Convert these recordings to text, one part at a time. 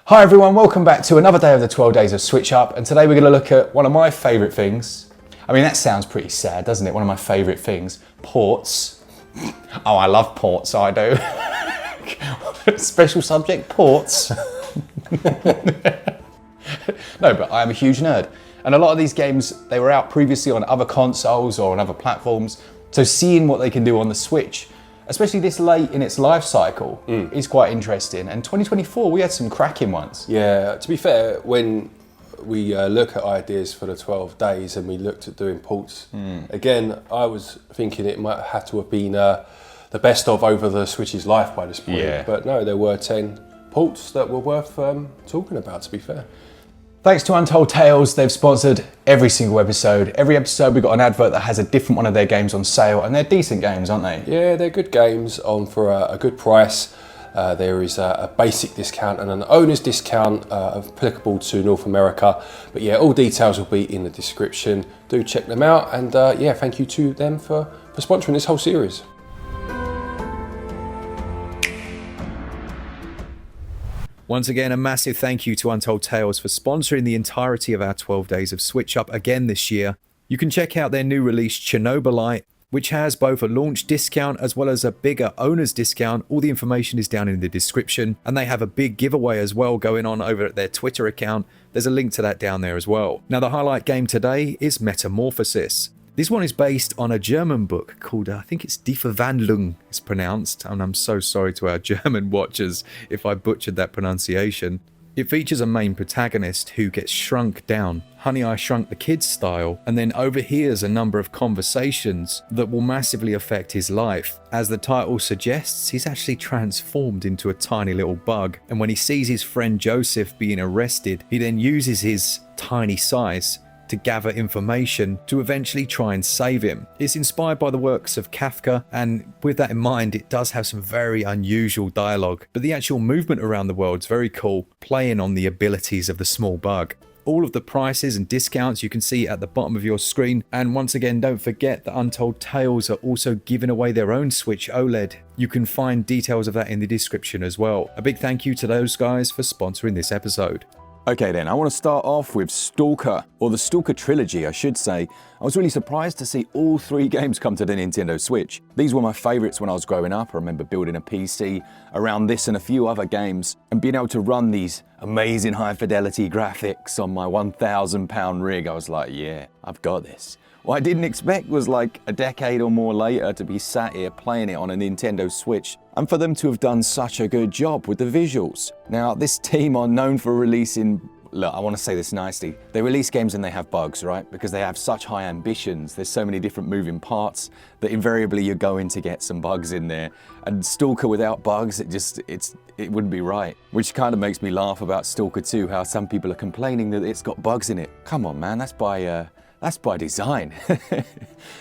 Hi everyone, welcome back to another day of the 12 days of SwitchUp, and today we're going to look at one of my favourite things. I mean, that sounds pretty sad, doesn't it? One of my favourite things, ports. Oh, I love ports, I do. Special subject, ports. No, but I am a huge nerd. And a lot of these games, they were out previously on other consoles or on other platforms. So seeing what they can do on the Switch, especially this late in its life cycle, is quite interesting. And 2024, we had some cracking ones. Yeah, to be fair, when we look at ideas for the 12 days and we looked at doing ports, again, I was thinking it might have to have been the best of over the Switch's life by this point. Yeah. But no, there were 10 ports that were worth talking about, to be fair. Thanks to Untold Tales, they've sponsored every single episode. Every episode we've got an advert that has a different one of their games on sale, and they're decent games, aren't they? Yeah, they're good games on for a good price. There is a basic discount and an owner's discount applicable to North America. But yeah, all details will be in the description. Do check them out, and yeah, thank you to them for sponsoring this whole series. Once again, a massive thank you to Untold Tales for sponsoring the entirety of our 12 days of SwitchUp again this year. You can check out their new release Chernobylite, which has both a launch discount as well as a bigger owner's discount. All the information is down in the description, and they have a big giveaway as well going on over at their Twitter account. There's a link to that down there as well. Now, the highlight game today is Metamorphosis. This one is based on a German book called, I think it's Die Verwandlung, it's pronounced, and I'm so sorry to our German watchers if I butchered that pronunciation. It features a main protagonist who gets shrunk down, Honey I Shrunk the Kids style, and then overhears a number of conversations that will massively affect his life. As the title suggests, he's actually transformed into a tiny little bug, and when he sees his friend Joseph being arrested, he then uses his tiny size to gather information to eventually try and save him. It's inspired by the works of Kafka, and with that in mind, it does have some very unusual dialogue, but the actual movement around the world is very cool, playing on the abilities of the small bug. All of the prices and discounts you can see at the bottom of your screen, and once again, don't forget that Untold Tales are also giving away their own Switch OLED. You can find details of that in the description as well. A big thank you to those guys for sponsoring this episode. Okay then, I want to start off with Stalker, or the Stalker trilogy, I should say. I was really surprised to see all three games come to the Nintendo Switch. These were my favourites when I was growing up. I remember building a PC around this and a few other games, and being able to run these amazing high fidelity graphics on my £1,000 rig. I was like, yeah, I've got this. What I didn't expect was like a decade or more later to be sat here playing it on a Nintendo Switch, and for them to have done such a good job with the visuals. Now, this team are known for releasing, look, I want to say this nicely, they release games and they have bugs, right? Because they have such high ambitions. There's so many different moving parts that invariably you're going to get some bugs in there. And Stalker without bugs, it wouldn't be right. Which kind of makes me laugh about Stalker 2, how some people are complaining that it's got bugs in it. Come on, man, that's by design.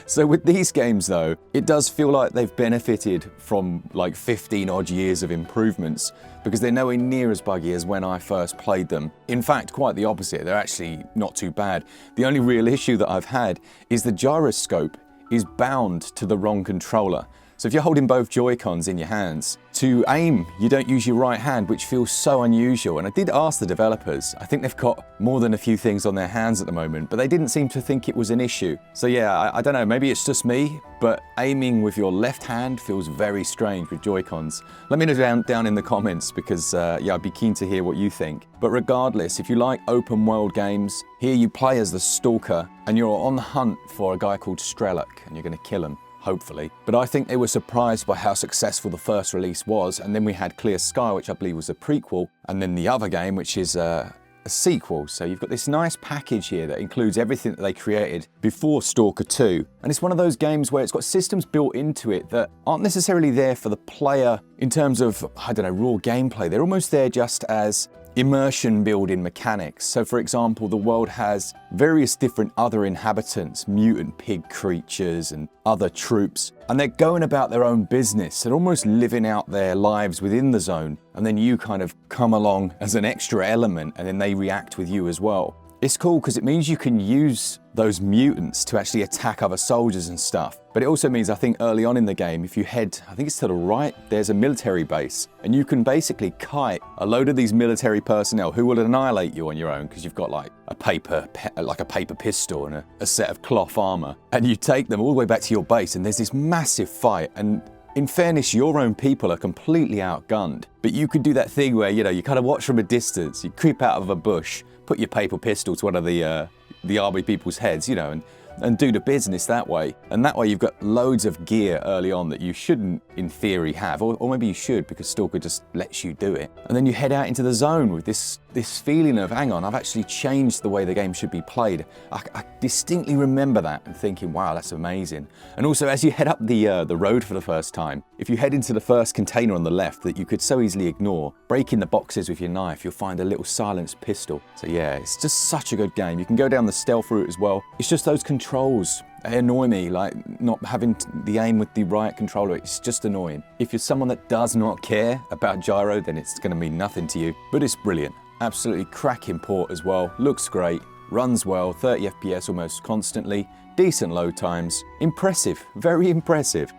So with these games though, it does feel like they've benefited from like 15 odd years of improvements, because they're nowhere near as buggy as when I first played them. In fact, quite the opposite, they're actually not too bad. The only real issue that I've had is the gyroscope is bound to the wrong controller. So if you're holding both Joy-Cons in your hands, to aim, you don't use your right hand, which feels so unusual. And I did ask the developers, I think they've got more than a few things on their hands at the moment, but they didn't seem to think it was an issue. So yeah, I don't know, maybe it's just me, but aiming with your left hand feels very strange with Joy-Cons. Let me know down in the comments, because yeah, I'd be keen to hear what you think. But regardless, if you like open world games, here you play as the Stalker, and you're on the hunt for a guy called Strelok, and you're gonna kill him. Hopefully. But I think they were surprised by how successful the first release was, and then we had Clear Sky, which I believe was a prequel, and then the other game, which is a sequel. So you've got this nice package here that includes everything that they created before Stalker 2. And it's one of those games where it's got systems built into it that aren't necessarily there for the player in terms of, I don't know, raw gameplay. They're almost there just as immersion building mechanics. So for example, the world has various different other inhabitants, mutant pig creatures and other troops, and they're going about their own business. They're almost living out their lives within the zone, and then you kind of come along as an extra element, and then they react with you as well. It's cool because it means you can use those mutants to actually attack other soldiers and stuff. But it also means, I think early on in the game, if you head, I think it's to the right, there's a military base. And you can basically kite a load of these military personnel who will annihilate you on your own because you've got like a paper pistol and a set of cloth armor. And you take them all the way back to your base and there's this massive fight. And in fairness, your own people are completely outgunned. But you could do that thing where, you kind of watch from a distance, you creep out of a bush, put your paper pistol to one of the army people's heads, and do the business that way. And that way you've got loads of gear early on that you shouldn't, in theory, have. Or maybe you should because Stalker just lets you do it. And then you head out into the zone with this feeling of, hang on, I've actually changed the way the game should be played. I distinctly remember that and thinking, wow, that's amazing. And also as you head up the road for the first time, if you head into the first container on the left that you could so easily ignore, breaking the boxes with your knife, you'll find a little silenced pistol. So yeah, it's just such a good game. You can go down the stealth route as well. It's just those controls. They annoy me, like not having the aim with the right controller. It's just annoying. If you're someone that does not care about gyro, then it's going to mean nothing to you. But it's brilliant. Absolutely cracking port as well. Looks great. Runs well. 30 FPS almost constantly. Decent load times. Impressive. Very impressive.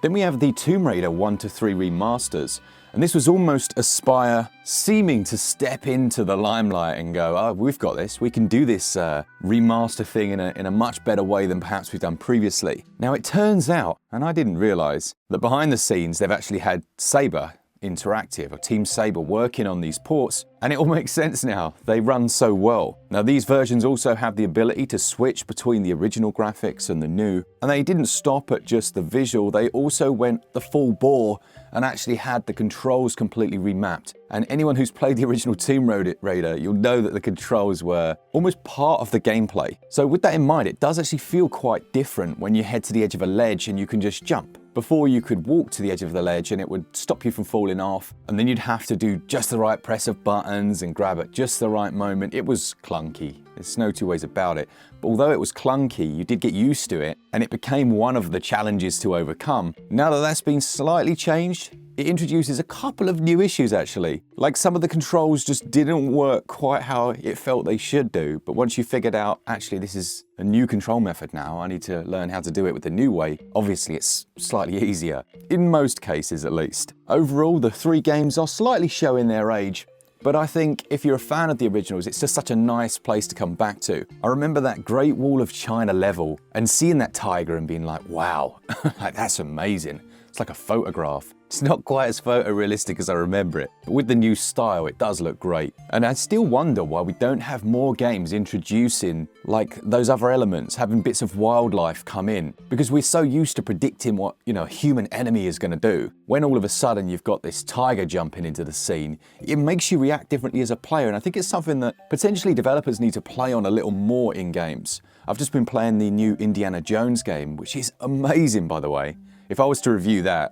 Then we have the Tomb Raider 1 to 3 remasters. And this was almost Aspire seeming to step into the limelight and go, oh, we've got this. We can do this remaster thing in a much better way than perhaps we've done previously. Now it turns out, and I didn't realize, that behind the scenes they've actually had Saber Interactive, or Team Saber, working on these ports, and it all makes sense now. They run so well. Now these versions also have the ability to switch between the original graphics and the new, and they didn't stop at just the visual, they also went the full bore and actually had the controls completely remapped. And anyone who's played the original Tomb Raider, you'll know that the controls were almost part of the gameplay. So with that in mind, it does actually feel quite different when you head to the edge of a ledge and you can just jump. Before you could walk to the edge of the ledge and it would stop you from falling off, and then you'd have to do just the right press of buttons and grab at just the right moment. It was clunky. There's no two ways about it. But although it was clunky, you did get used to it, and it became one of the challenges to overcome. Now that that's been slightly changed, it introduces a couple of new issues actually. Like some of the controls just didn't work quite how it felt they should do. But once you figured out, actually this is a new control method now, I need to learn how to do it with the new way, obviously it's slightly easier. In most cases at least. Overall, the three games are slightly showing their age. But I think if you're a fan of the originals, it's just such a nice place to come back to. I remember that Great Wall of China level and seeing that tiger and being like, wow, like that's amazing. It's like a photograph. It's not quite as photorealistic as I remember it, but with the new style, it does look great. And I still wonder why we don't have more games introducing like those other elements, having bits of wildlife come in, because we're so used to predicting what, a human enemy is going to do. When all of a sudden you've got this tiger jumping into the scene, it makes you react differently as a player. And I think it's something that potentially developers need to play on a little more in games. I've just been playing the new Indiana Jones game, which is amazing, by the way. If I was to review that,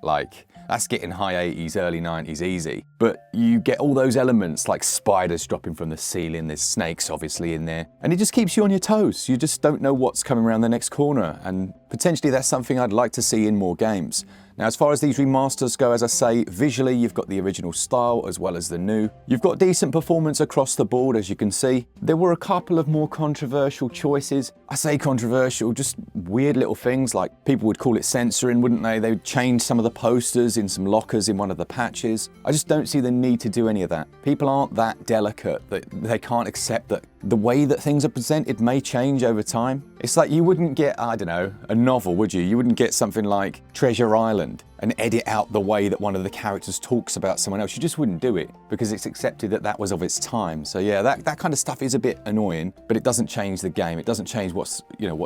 that's getting high 80s, early 90s easy. But you get all those elements like spiders dropping from the ceiling, there's snakes obviously in there, and it just keeps you on your toes. You just don't know what's coming around the next corner, and potentially that's something I'd like to see in more games. Now, as far as these remasters go, as I say, visually you've got the original style as well as the new. You've got decent performance across the board, as you can see. There were a couple of more controversial choices. I say controversial, just weird little things, like people would call it censoring, wouldn't they? They would change some of the posters in some lockers in one of the patches. I just don't see the need to do any of that. People aren't that delicate that they can't accept that the way that things are presented may change over time. It's like you wouldn't get, I don't know, a novel, would you? You wouldn't get something like Treasure Island and edit out the way that one of the characters talks about someone else. You just wouldn't do it because it's accepted that that was of its time. So yeah, that kind of stuff is a bit annoying, but it doesn't change the game. It doesn't change what's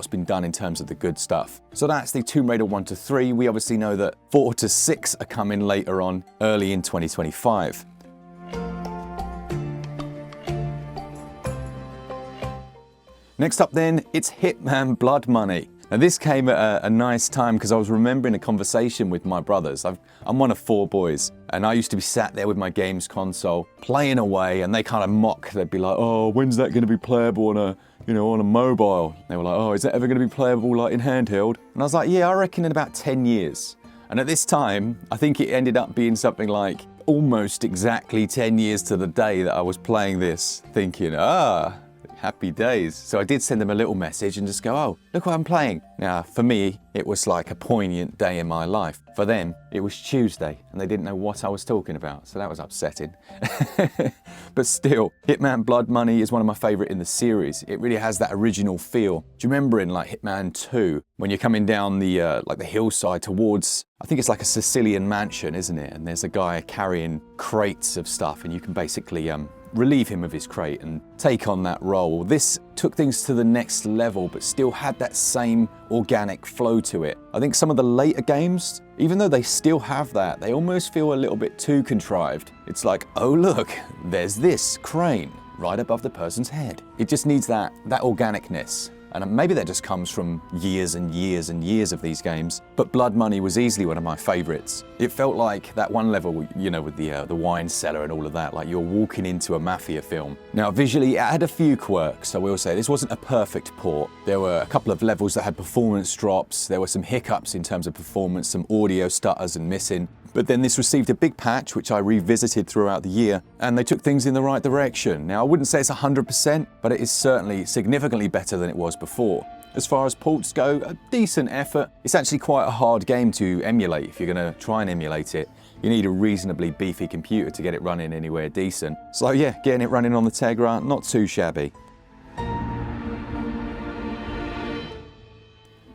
been done in terms of the good stuff. So that's the Tomb Raider 1 to 3. We obviously know that 4 to 6 are coming later on, early in 2025. Next up then, it's Hitman Blood Money. Now this came at a nice time because I was remembering a conversation with my brothers. I'm one of 4 boys, and I used to be sat there with my games console playing away, and they kind of mock. They'd be like, "Oh, when's that going to be playable on a mobile?" They were like, "Oh, is that ever going to be playable like in handheld?" And I was like, "Yeah, I reckon in about 10 years." And at this time, I think it ended up being something like almost exactly 10 years to the day that I was playing this, thinking, happy days. So I did send them a little message and just go, oh, look what I'm playing. Now, for me, it was like a poignant day in my life. For them, it was Tuesday and they didn't know what I was talking about. So that was upsetting. But still, Hitman Blood Money is one of my favorite in the series. It really has that original feel. Do you remember in like Hitman 2, when you're coming down the like the hillside towards, I think it's like a Sicilian mansion, isn't it? And there's a guy carrying crates of stuff and you can basically relieve him of his crate and take on that role. This took things to the next level, but still had that same organic flow to it. I think some of the later games, even though they still have that, they almost feel a little bit too contrived. It's like, oh look, there's this crane right above the person's head. It just needs that organicness. And maybe that just comes from years and years and years of these games. But Blood Money was easily one of my favorites. It felt like that one level, you know, with the wine cellar and all of that, like you're walking into a mafia film. Now, visually, it had a few quirks. I will say this wasn't a perfect port. There were a couple of levels that had performance drops. There were some hiccups in terms of performance, some audio stutters and missing. But then this received a big patch, which I revisited throughout the year, and they took things in the right direction. Now, I wouldn't say it's 100%, but it is certainly significantly better than it was before. As far as ports go, a decent effort. It's actually quite a hard game to emulate if you're going to try and emulate it. You need a reasonably beefy computer to get it running anywhere decent. So yeah, getting it running on the Tegra, not too shabby.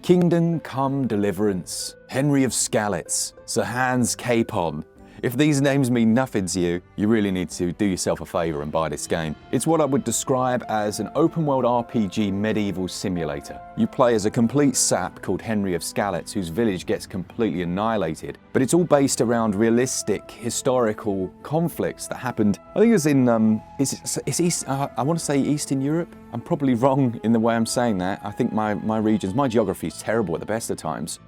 Kingdom Come Deliverance, Henry of Skalitz, Sir Hans Capon. If these names mean nothing to you, you really need to do yourself a favour and buy this game. It's what I would describe as an open-world RPG medieval simulator. You play as a complete sap called Henry of Skalitz, whose village gets completely annihilated. But it's all based around realistic, historical conflicts that happened, I think it was in, I want to say Eastern Europe? I'm probably wrong in the way I'm saying that. I think my geography is terrible at the best of times.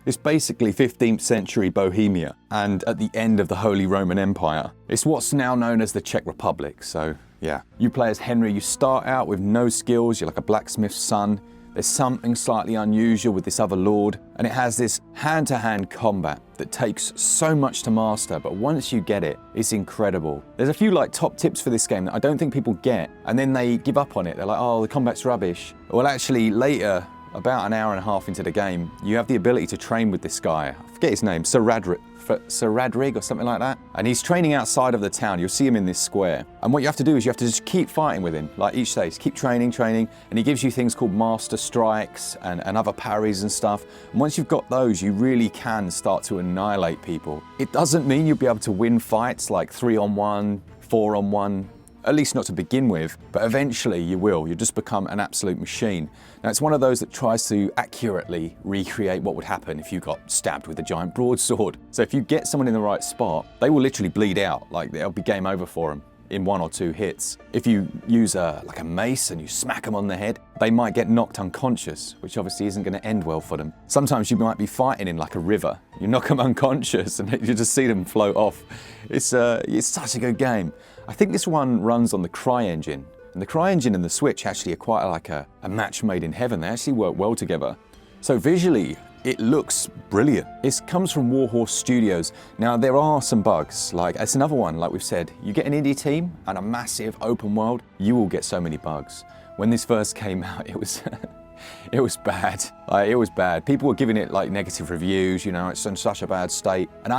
It's basically 15th century Bohemia and at the end of the Holy Roman Empire. It's what's now known as the Czech Republic, so yeah. You play as Henry, you start out with no skills, you're like a blacksmith's son. There's something slightly unusual with this other lord, and it has this hand-to-hand combat that takes so much to master, but once you get it, it's incredible. There's a few like top tips for this game that I don't think people get, and then they give up on it. They're like, oh, the combat's rubbish. Well, actually, later, about an hour and a half into the game, you have the ability to train with this guy. I forget his name, Sir Radrig or something like that. And he's training outside of the town. You'll see him in this square. And what you have to do is you have to just keep fighting with him, like each day. Keep training. And he gives you things called master strikes and other parries and stuff. And once you've got those, you really can start to annihilate people. It doesn't mean you'll be able to win fights like 3-on-1, 4-on-1, at least not to begin with, but eventually you will. You'll just become an absolute machine. Now, it's one of those that tries to accurately recreate what would happen if you got stabbed with a giant broadsword. So if you get someone in the right spot, they will literally bleed out, like it'll be game over for them in 1 or 2 hits. If you use like a mace and you smack them on the head, they might get knocked unconscious, which obviously isn't going to end well for them. Sometimes you might be fighting in like a river. You knock them unconscious and you just see them float off. It's such a good game. I think this one runs on the CryEngine. And the CryEngine and the Switch actually are quite like a match made in heaven. They actually work well together. So visually, it looks brilliant. It comes from Warhorse Studios. Now, there are some bugs. Like, it's another one, like we've said. You get an indie team and a massive open world, you will get so many bugs. When this first came out, it was it was bad. It was bad. People were giving it like negative reviews, you know, it's in such a bad state. And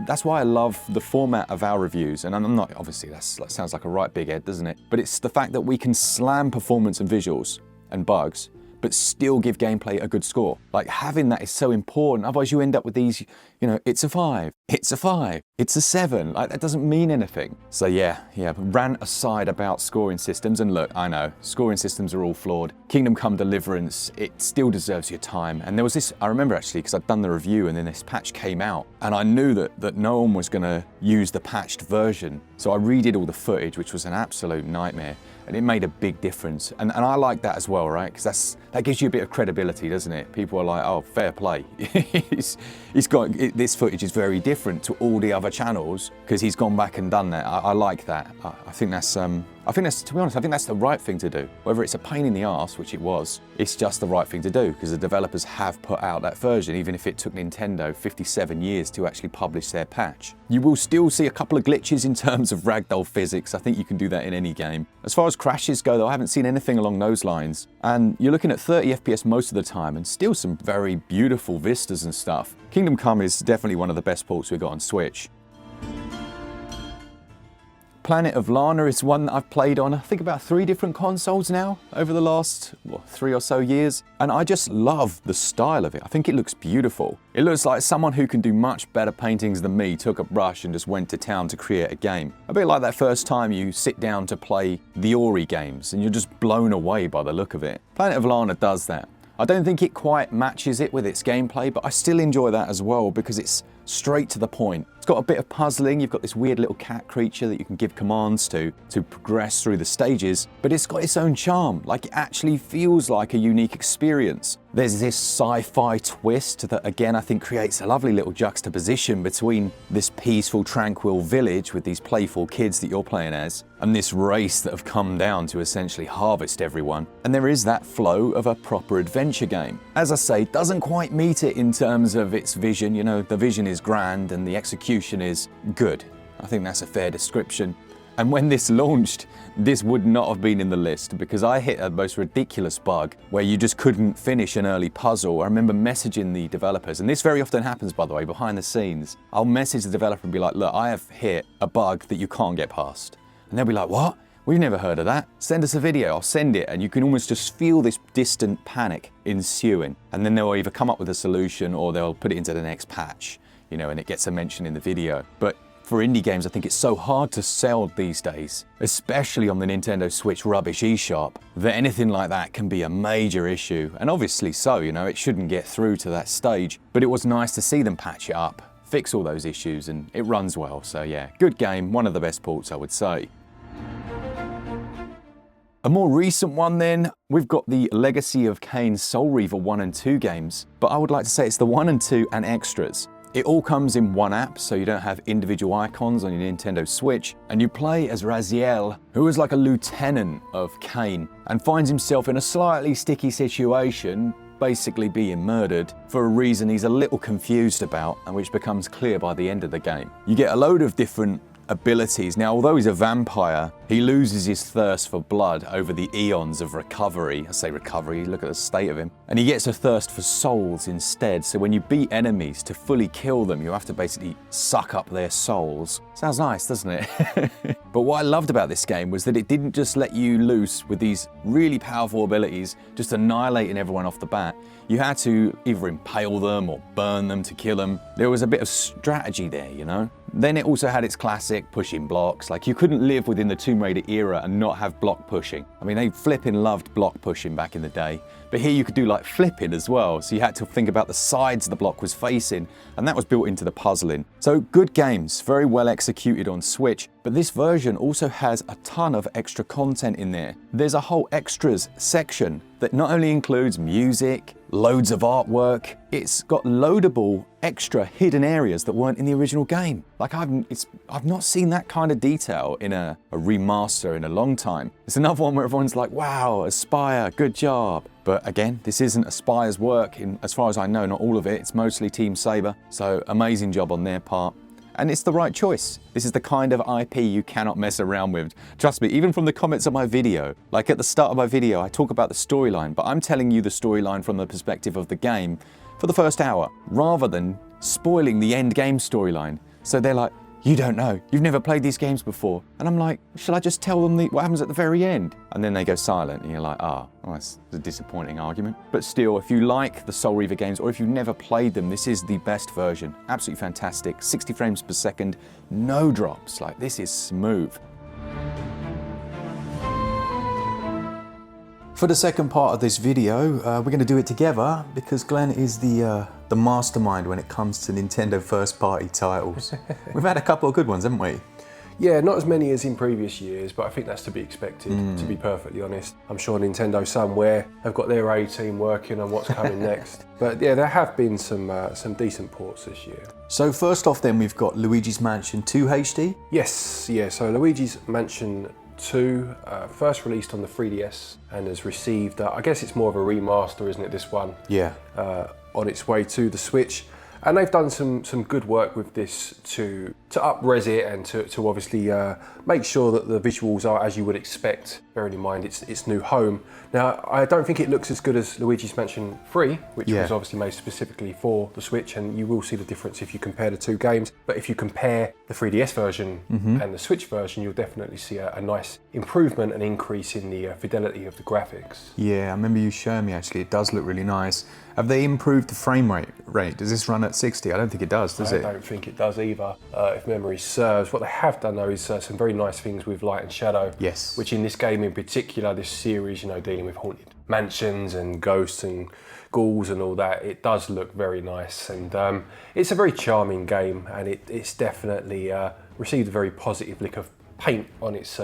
that's why I love the format of our reviews. And I'm not, obviously that sounds like a right big head, doesn't it? But it's the fact that we can slam performance and visuals and bugs, but still give gameplay a good score. Like, having that is so important. Otherwise you end up with these, you know, it's a 5, it's a 5, it's a 7. Like, that doesn't mean anything. So yeah, rant aside about scoring systems, and look, I know, scoring systems are all flawed. Kingdom Come Deliverance, it still deserves your time. And there was this, I remember actually, because I'd done the review and then this patch came out, and I knew that no one was gonna use the patched version. So I redid all the footage, which was an absolute nightmare. And it made a big difference. And I like that as well, right? Because that gives you a bit of credibility, doesn't it? People are like, oh, fair play. This footage is very different to all the other channels because he's gone back and done that. I like that. I think that's I think that's, to be honest, I think that's the right thing to do. Whether it's a pain in the arse, which it was, it's just the right thing to do because the developers have put out that version, even if it took Nintendo 57 years to actually publish their patch. You will still see a couple of glitches in terms of ragdoll physics. I think you can do that in any game. As far as crashes go though, I haven't seen anything along those lines. And you're looking at 30 FPS most of the time and still some very beautiful vistas and stuff. Kingdom Come is definitely one of the best ports we've got on Switch. Planet of Lana is one that I've played on, I think, about 3 different consoles now over the last 3 or so years. And I just love the style of it. I think it looks beautiful. It looks like someone who can do much better paintings than me took a brush and just went to town to create a game. A bit like that first time you sit down to play the Ori games and you're just blown away by the look of it. Planet of Lana does that. I don't think it quite matches it with its gameplay, but I still enjoy that as well because it's straight to the point. It's got a bit of puzzling. You've got this weird little cat creature that you can give commands to progress through the stages, but it's got its own charm. Like, it actually feels like a unique experience. There's this sci-fi twist that, again, I think creates a lovely little juxtaposition between this peaceful, tranquil village with these playful kids that you're playing as, and this race that have come down to essentially harvest everyone. And there is that flow of a proper adventure game. As I say, doesn't quite meet it in terms of its vision. You know, the vision is grand and the execution is good. I think that's a fair description. And when this launched, this would not have been in the list because I hit a most ridiculous bug where you just couldn't finish an early puzzle. I remember messaging the developers, and this very often happens, by the way, behind the scenes. I'll message the developer and be like, look, I have hit a bug that you can't get past. And they'll be like, what? We've never heard of that. Send us a video, I'll send it. And you can almost just feel this distant panic ensuing. And then they'll either come up with a solution or they'll put it into the next patch, you know, and it gets a mention in the video. But for indie games, I think it's so hard to sell these days, especially on the Nintendo Switch rubbish eShop, that anything like that can be a major issue. And obviously so, you know, it shouldn't get through to that stage. But it was nice to see them patch it up, fix all those issues, and it runs well. So yeah, good game, one of the best ports, I would say. A more recent one then, we've got the Legacy of Kain Soul Reaver 1 and 2 games, but I would like to say it's the 1 and 2 and extras. It all comes in one app, so you don't have individual icons on your Nintendo Switch, and you play as Raziel, who is like a lieutenant of Kain, and finds himself in a slightly sticky situation, basically being murdered, for a reason he's a little confused about, and which becomes clear by the end of the game. You get a load of different abilities. Now, although he's a vampire, he loses his thirst for blood over the eons of recovery. I say recovery, look at the state of him. And he gets a thirst for souls instead. So when you beat enemies, to fully kill them, you have to basically suck up their souls. Sounds nice, doesn't it? But what I loved about this game was that it didn't just let you loose with these really powerful abilities, just annihilating everyone off the bat. You had to either impale them or burn them to kill them. There was a bit of strategy there, you know? Then it also had its classic pushing blocks. Like, you couldn't live within the Tomb Raider era and not have block pushing. I mean, they flipping loved block pushing back in the day. But here you could do like flipping as well. So you had to think about the sides the block was facing, and that was built into the puzzling. So good games, very well executed on Switch. But this version also has a ton of extra content in there. There's a whole extras section that not only includes music, loads of artwork, it's got loadable extra hidden areas that weren't in the original game. Like, I've not seen that kind of detail in a remaster in a long time. It's another one where everyone's like, wow, Aspyr, good job. But again, this isn't Aspyr's work, as far as I know, not all of it. It's mostly Team Saber, so amazing job on their part. And it's the right choice. This is the kind of IP you cannot mess around with. Trust me, even from the comments of my video. Like, at the start of my video, I talk about the storyline, but I'm telling you the storyline from the perspective of the game for the first hour, rather than spoiling the end game storyline. So they're like, you don't know, you've never played these games before. And I'm like, shall I just tell them what happens at the very end? And then they go silent, and you're like, well, that's a disappointing argument. But still, if you like the Soul Reaver games, or if you've never played them, this is the best version. Absolutely fantastic, 60 frames per second, no drops. Like, this is smooth. For the second part of this video, we're going to do it together because Glenn is the mastermind when it comes to Nintendo first-party titles. We've had a couple of good ones, haven't we? Yeah, not as many as in previous years, but I think that's to be expected, to be perfectly honest. I'm sure Nintendo somewhere have got their A-team working on what's coming next. But yeah, there have been some decent ports this year. So first off then, we've got Luigi's Mansion 2 HD. Yes, yeah, so Luigi's Mansion 2, first released on the 3DS and has received, I guess it's more of a remaster, isn't it, this one? Yeah. On its way to the Switch. And they've done some good work with this to up-res it and to obviously make sure that the visuals are as you would expect, bearing in mind its new home. Now, I don't think it looks as good as Luigi's Mansion 3, which was obviously made specifically for the Switch, and you will see the difference if you compare the two games. But if you compare the 3DS version and the Switch version, you'll definitely see a nice improvement and increase in the fidelity of the graphics. Yeah, I remember you showing me actually. It does look really nice. Have they improved the frame rate? Does this run at 60? I don't think it does it? I don't think it does either, if memory serves. What they have done though is some very nice things with light and shadow. Yes. Which in this game in particular, this series, dealing with haunted mansions and ghosts and ghouls and all that, it does look very nice. And it's a very charming game, and it's definitely received a very positive lick of paint on its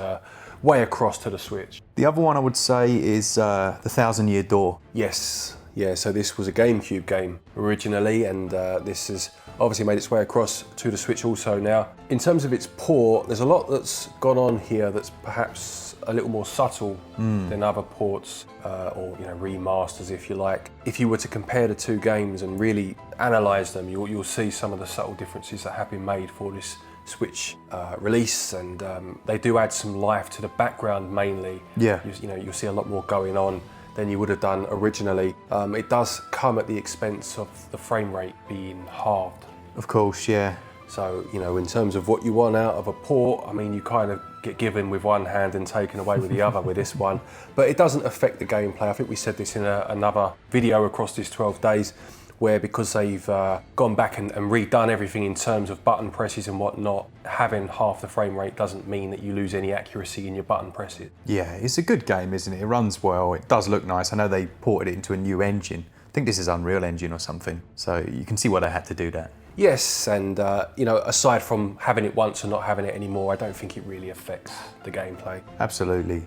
way across to the Switch. The other one I would say is the Thousand Year Door. Yes. Yeah, so this was a GameCube game originally, and this has obviously made its way across to the Switch also now. In terms of its port, there's a lot that's gone on here that's perhaps a little more subtle than other ports, or remasters if you like. If you were to compare the two games and really analyse them, you'll see some of the subtle differences that have been made for this Switch release, and they do add some life to the background mainly. Yeah. You'll see a lot more going on than you would have done originally. It does come at the expense of the frame rate being halved. Of course, yeah. So, in terms of what you want out of a port, I mean, you kind of get given with one hand and taken away with the other with this one. But it doesn't affect the gameplay. I think we said this in another video across this 12 days, where because they've gone back and redone everything in terms of button presses and whatnot, having half the frame rate doesn't mean that you lose any accuracy in your button presses. Yeah, it's a good game, isn't it? It runs well, it does look nice. I know they ported it into a new engine. I think this is Unreal Engine or something. So you can see why they had to do that. Yes, and aside from having it once and not having it anymore, I don't think it really affects the gameplay. Absolutely.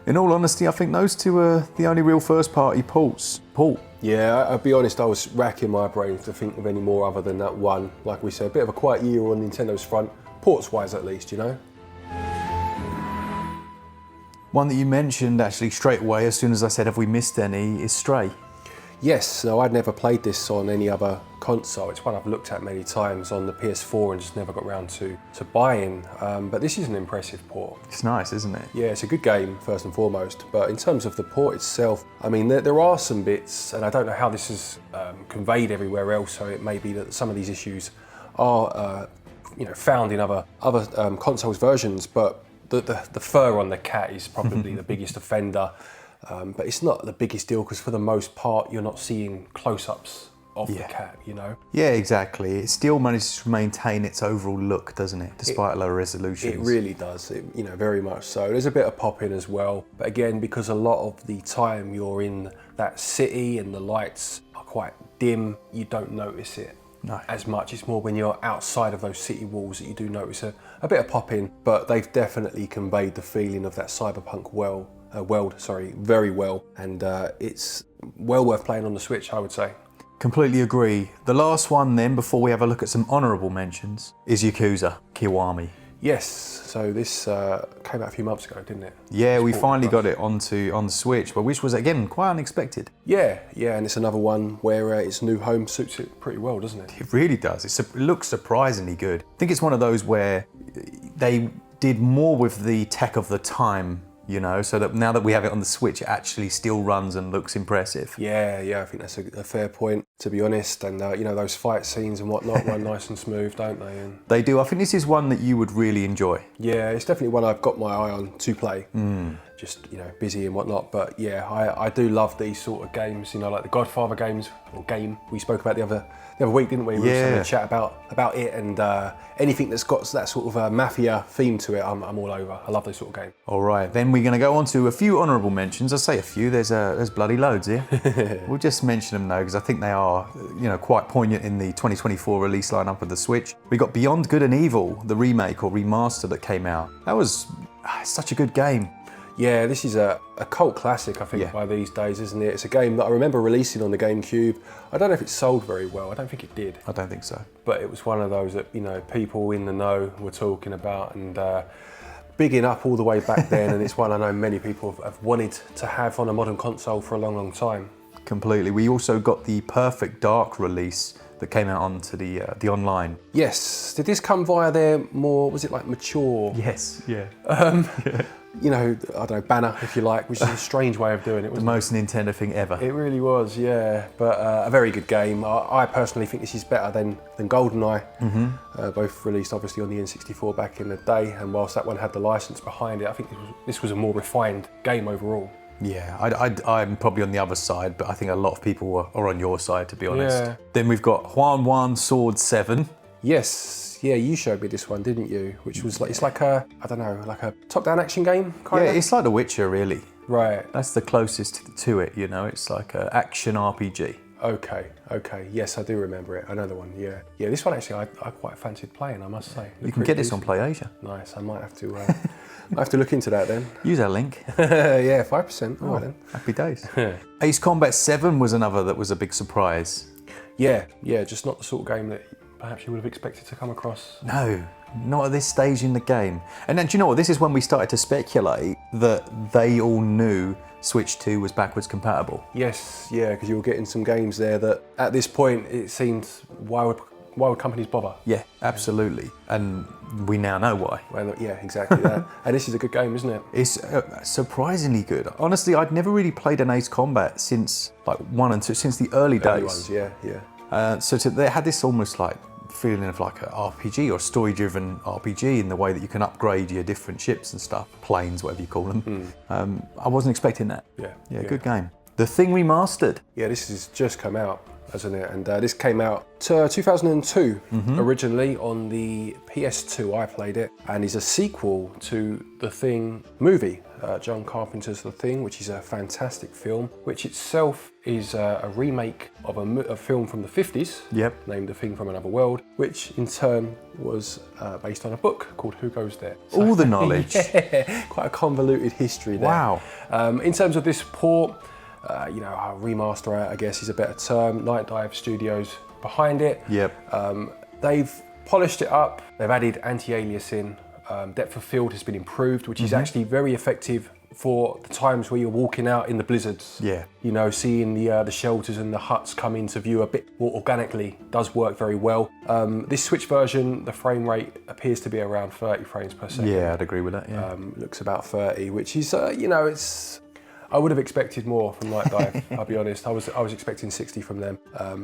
In all honesty, I think those two are the only real first-party ports. Yeah, I'll be honest, I was racking my brains to think of any more other than that one. Like we said, a bit of a quiet year on Nintendo's front, ports-wise at least, One that you mentioned actually straight away, as soon as I said, have we missed any, is Stray. Yes, no, I'd never played this on any other console. It's one I've looked at many times on the PS4 and just never got around to buying. But this is an impressive port. It's nice, isn't it? Yeah, it's a good game, first and foremost. But in terms of the port itself, I mean, there are some bits, and I don't know how this is conveyed everywhere else, so it may be that some of these issues are found in other consoles versions, but the fur on the cat is probably the biggest offender. But it's not the biggest deal because for the most part you're not seeing close-ups of the cat, Yeah, exactly. It still manages to maintain its overall look, doesn't it? Despite low resolutions. It really does, very much so. There's a bit of pop-in as well. But again, because a lot of the time you're in that city and the lights are quite dim, you don't notice it as much. It's more when you're outside of those city walls that you do notice a bit of pop-in. But they've definitely conveyed the feeling of that cyberpunk world very well, and it's well worth playing on the Switch, I would say. Completely agree. The last one then, before we have a look at some honourable mentions, is Yakuza Kiwami. Yes, so this came out a few months ago, didn't it? Yeah, we finally got it on the Switch, but which was, again, quite unexpected. Yeah, and it's another one where its new home suits it pretty well, doesn't it? It really does. It looks surprisingly good. I think it's one of those where they did more with the tech of the time, so that now that we have it on the Switch, it actually still runs and looks impressive. Yeah, I think that's a fair point, to be honest. And, those fight scenes and whatnot run nice and smooth, don't they? And they do. I think this is one that you would really enjoy. Yeah, it's definitely one I've got my eye on to play. Just, busy and whatnot. But, yeah, I do love these sort of games, like the Godfather games, or game we spoke about the other week, didn't we? We were having a chat about it, and anything that's got that sort of mafia theme to it, I'm all over. I love those sort of games. All right, then we're going to go on to a few honourable mentions. I say a few, there's bloody loads here. We'll just mention them though, because I think they are, quite poignant in the 2024 release lineup of the Switch. We got Beyond Good and Evil, the remake or remaster that came out. That was such a good game. Yeah, this is a cult classic, I think, by these days, isn't it? It's a game that I remember releasing on the GameCube. I don't know if it sold very well. I don't think it did. I don't think so. But it was one of those that, people in the know were talking about. And bigging up all the way back then, and it's one I know many people have wanted to have on a modern console for a long, long time. Completely. We also got the Perfect Dark release that came out onto the online. Yes. Did this come via their more, was it like mature? Yes, yeah. You know, I don't know, banner, if you like, which is a strange way of doing it. The most Nintendo thing ever. It really was, yeah. But a very good game. I personally think this is better than GoldenEye. Both released obviously on the N64 back in the day, and whilst that one had the license behind it, I think this was a more refined game overall. Yeah, I'm probably on the other side, but I think a lot of people are on your side, to be honest. Yeah. Then we've got Huan Sword 7. Yes, yeah, you showed me this one, didn't you? Which was like, it's like a, I don't know, like a top-down action game, kind Yeah, of? it's like The Witcher, really. Right. That's the closest to it, you know. It's like an action RPG. Okay. Yes, I do remember it. I know the one, yeah. Yeah, this one actually I quite fancied playing, I must say. You can get this on PlayAsia. Nice, I might have to I have to look into that then. Use our link. Yeah, 5%. All right then. Happy days. Ace Combat 7 was another that was a big surprise. Yeah, just not the sort of game that perhaps you would have expected to come across. No, not at this stage in the game. And then, do you know what? This is when we started to speculate that they all knew Switch 2 was backwards compatible. Yes, yeah, because you were getting some games there that at this point it seemed, why would companies bother? Yeah, absolutely. And we now know why. Well, yeah, exactly that. And this is a good game, isn't it? It's surprisingly good. Honestly, I'd never really played an Ace Combat since like 1 and 2, since the early days. Ones, yeah. So they had this almost like feeling of like an RPG or story-driven RPG in the way that you can upgrade your different ships and stuff, planes, whatever you call them. I wasn't expecting that. Yeah, good game. The Thing Remastered. Yeah, this has just come out, hasn't it? And this came out 2002 originally on the PS2. I played it, and is a sequel to The Thing movie, John Carpenter's The Thing, which is a fantastic film, which itself is a remake of a film from the 50s, named The Thing from Another World, which in turn was based on a book called Who Goes There? So, all the knowledge. Yeah, quite a convoluted history there. Wow. In terms of this port, you know, a remaster, I guess, is a better term. Nightdive Studios behind it. They've polished it up. They've added anti-aliasing. Depth of field has been improved, which is actually very effective for the times where you're walking out in the blizzards. Yeah. You know, seeing the shelters and the huts come into view a bit more organically does work very well. This Switch version, the frame rate appears to be around 30 frames per second. Yeah, I'd agree with that. Yeah. Looks about 30, which is, you know, it's. I would have expected more from Nightdive, I'll be honest. I was expecting 60 from them.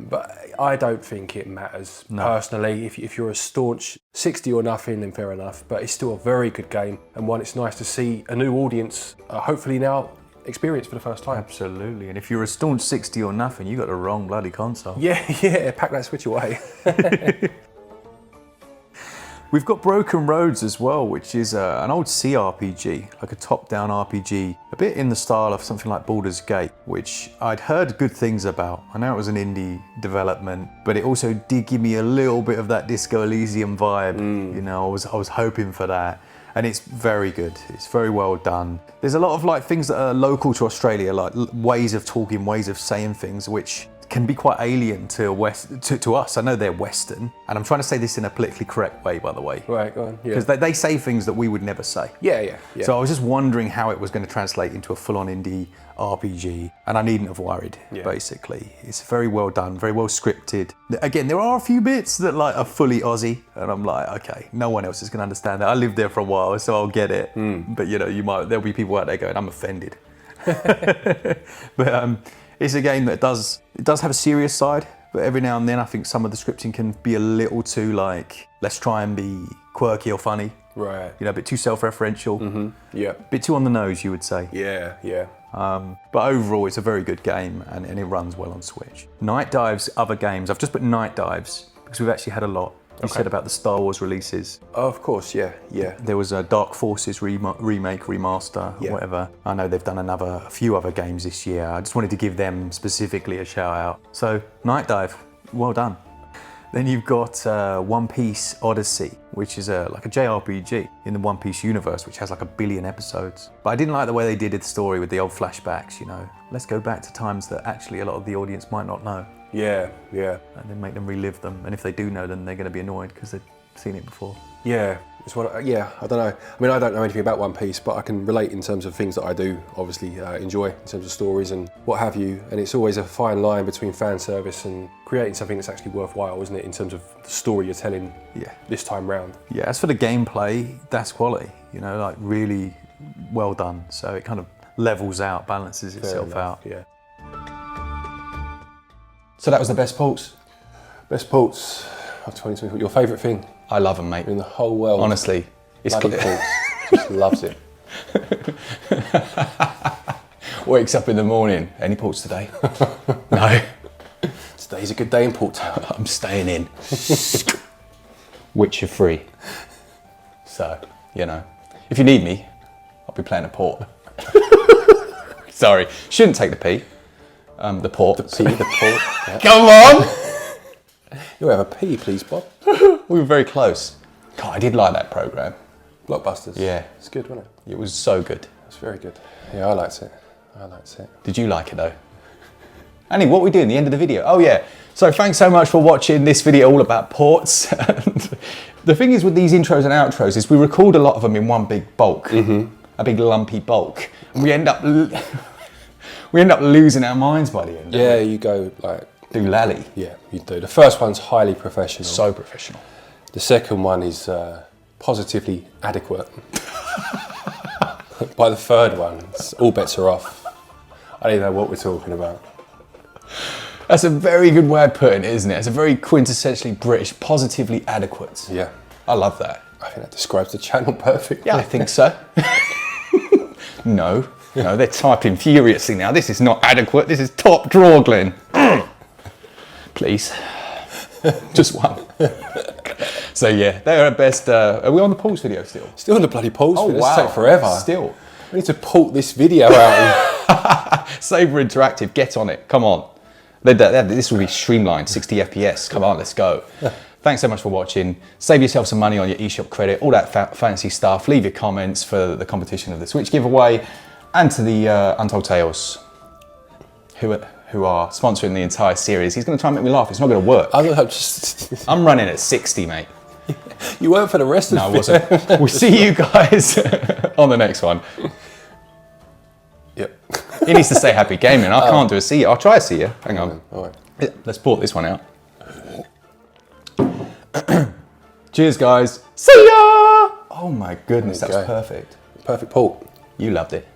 But I don't think it matters personally. If you're a staunch 60 or nothing, then fair enough. But it's still a very good game, and one it's nice to see a new audience, hopefully now, experience for the first time. Absolutely. And if you're a staunch 60 or nothing, you got the wrong bloody console. Yeah, pack that Switch away. We've got Broken Roads as well, which is an old CRPG, like a top-down RPG, a bit in the style of something like Baldur's Gate, which I'd heard good things about. I know it was an indie development, but it also did give me a little bit of that Disco Elysium vibe. You know, I was hoping for that. And it's very good. It's very well done. There's a lot of like things that are local to Australia, like ways of talking, ways of saying things, which can be quite alien to us. I know they're Western, and I'm trying to say this in a politically correct way, by the way. Right, go on. Yeah. Because they say things that we would never say. Yeah. So I was just wondering how it was going to translate into a full-on indie RPG, and I needn't have worried, basically. It's very well done, very well scripted. Again, there are a few bits that like are fully Aussie, and I'm like, okay, no one else is going to understand that. I lived there for a while, so I'll get it. But you know, there'll be people out there going, I'm offended. But it's a game that does have a serious side, but every now and then I think some of the scripting can be a little too like, let's try and be quirky or funny. Right. You know, a bit too self-referential. Yeah. A bit too on the nose, you would say. Yeah. But overall, it's a very good game, and it runs well on Switch. Nightdive's other games, I've just put Nightdives because we've actually had a lot. You said about the Star Wars releases. Of course, yeah. There was a Dark Forces remake, remaster, or whatever. I know they've done a few other games this year. I just wanted to give them specifically a shout out. So, Nightdive, well done. Then you've got Onepiece Odyssey, which is like a JRPG in the One Piece universe, which has like 1 billion episodes. But I didn't like the way they did the story with the old flashbacks, you know. Let's go back to times that actually a lot of the audience might not know. Yeah. And then make them relive them. And if they do know, then they're going to be annoyed because they've seen it before. Yeah. It's what, yeah, I don't know. I mean, I don't know anything about One Piece, but I can relate in terms of things that I do obviously enjoy in terms of stories and what have you. And it's always a fine line between fan service and creating something that's actually worthwhile, isn't it, in terms of the story you're telling this time round. Yeah, as for the gameplay, that's quality, you know, like really well done. So it kind of levels out, balances itself out. Yeah. So that was the best ports. Best ports of 2020. Your favourite thing I love them, mate. in the whole world? Honestly, it's Bloody ports. Just loves it. wakes up in the morning. Any ports today? No. Today's a good day in Port Town. I'm staying in. Which are free. So, you know, if you need me, I'll be playing a port. Sorry, shouldn't take the P. The port. The port. Yeah. Come on! You'll have a P, please, Bob. We were very close. God, I did like that programme. Blockbusters. Yeah. It's good, wasn't it? It was so good. It's very good. Yeah, I liked it. Did you like it though? Annie, what we do in the end of the video? Oh yeah. So thanks so much for watching this video all about ports. And the thing is with these intros and outros is we record a lot of them in one big bulk, a big lumpy bulk. And we end up losing our minds by the end. Yeah, you go like... Do lally. Yeah, you do. The first one's highly professional. So professional. The second one is positively adequate. By the third one, all bets are off. I don't even know what we're talking about. That's a very good way of putting it, isn't it? It's a very quintessentially British, positively adequate. Yeah. I love that. I think that describes the channel perfectly. Yeah, I think so. No, they're typing furiously now. This is not adequate. This is top drawer, Glenn. Please. Just one. So yeah, they're our best. Are we on the pulse video still? Still in the bloody pulse. Oh This wow. take forever. Still. We need to pull this video out. Saber Interactive, get on it. Come on. This will be streamlined, 60 FPS. Come on, let's go. Thanks so much for watching. Save yourself some money on your eShop credit, all that fancy stuff. Leave your comments for the competition of the Switch giveaway and to the Untold Tales, who are sponsoring the entire series. He's going to try and make me laugh. It's not going to work. I'm running at 60, mate. You weren't for the rest of No, I wasn't. We'll see you guys on the next one. Yep. He needs to say happy gaming. I can't do a see you. I'll try a see you. Hang on. All right. Yeah, let's port this one out. Cheers, guys. See ya! Oh my goodness, that was perfect. Perfect port. You loved it.